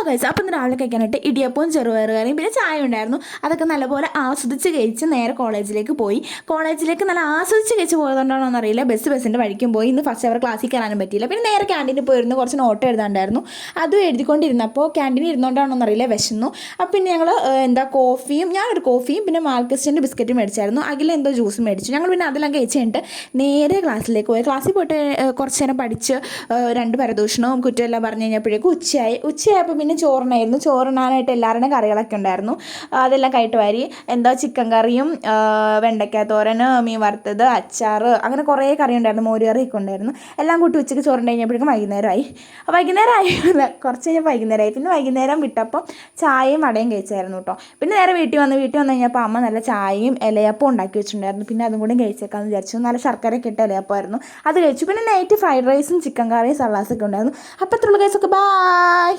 Guys, അപ്പം ഇന്ന് രാവിലെ കഴിക്കാനായിട്ട് ഇടിയപ്പവും ചെറുപയറുകറിയും പിന്നെ ചായ ഉണ്ടായിരുന്നു. അതൊക്കെ നല്ലപോലെ ആസ്വദിച്ച് കഴിച്ച് നേരെ കോളേജിലേക്ക് പോയി. കോളേജിലേക്ക് നല്ല ആസ്വദിച്ച് കഴിച്ച് പോയതുകൊണ്ടാണോ എന്നറിയില്ല, ബസ്സിൻ്റെ വഴിക്കും പോയി. ഇന്ന് ഫസ്റ്റ് അവർ ക്ലാസ്സിൽ കയറാനും പറ്റിയില്ല. പിന്നെ നേരെ ക്യാൻറ്റീനിൽ പോയിരുന്നു, കുറച്ച് നോട്ട് എഴുതാണ്ടായിരുന്നു. അതും എഴുതിക്കൊണ്ടിരുന്നപ്പോൾ ക്യാൻറ്റീനിൽ ഇരുന്നുകൊണ്ടാണോ എന്നറിയില്ല, വിശന്നു. അപ്പം പിന്നെ ഞങ്ങൾ ഞാനൊരു കോഫിയും പിന്നെ മാൽക്കസ്റ്റിൻ്റെ ബിസ്ക്കറ്റും മേടിച്ചായിരുന്നു. അഖില എന്തോ ജ്യൂസ് മേടിച്ചു. ഞങ്ങൾ പിന്നെ അതെല്ലാം കഴിച്ച് കഴിഞ്ഞിട്ട് നേരെ ക്ലാസ്സിലേക്ക് പോയി. ക്ലാസ്സിൽ പോയിട്ട് കുറച്ച് നേരം പഠിച്ച് 2 പരദൂഷണവും കുറ്റമെല്ലാം പറഞ്ഞു കഴിഞ്ഞപ്പോഴേക്കും ഉച്ചയായപ്പോൾ പിന്നെ ചോറിനാനായിട്ട് എല്ലാവരുടെയും കറികളൊക്കെ ഉണ്ടായിരുന്നു. അതെല്ലാം കൈയിട്ട് വാരി. എന്താ ചിക്കൻ കറിയും വെണ്ടയ്ക്ക തോരന്, മീൻ വറുത്തത്, അച്ചാർ, അങ്ങനെ കുറേ കറി ഉണ്ടായിരുന്നു. മോര് കറിയൊക്കെ ഉണ്ടായിരുന്നു. എല്ലാം കൂട്ടി ഉച്ചയ്ക്ക് ചോറുണ്ട് കഴിഞ്ഞപ്പോഴേക്കും വൈകുന്നേരമായി. കുറച്ച് കഴിഞ്ഞപ്പോൾ വൈകുന്നേരമായി. പിന്നെ വൈകുന്നേരം വിട്ടപ്പം ചായയും വടയും കഴിച്ചായിരുന്നു കേട്ടോ. പിന്നെ നേരെ വീട്ടിൽ വന്ന് കഴിഞ്ഞപ്പോൾ അമ്മ നല്ല ചായയും ഇലയപ്പം ഉണ്ടാക്കി വെച്ചിട്ടുണ്ടായിരുന്നു. പിന്നെ അതും കൂടി കഴിച്ചേക്കാമെന്ന് വിചാരിച്ചു. നല്ല ശർക്കരയൊക്കെ ഇട്ട ഇലയപ്പമായിരുന്നു, അത് കഴിച്ചു. പിന്നെ നൈറ്റ് ഫ്രൈഡ് റൈസും ചിക്കൻ കറിയും സലാസൊക്കെ ഉണ്ടായിരുന്നു. അപ്പോൾ അത്രയുള്ള കേസൊക്കെ ബായ്.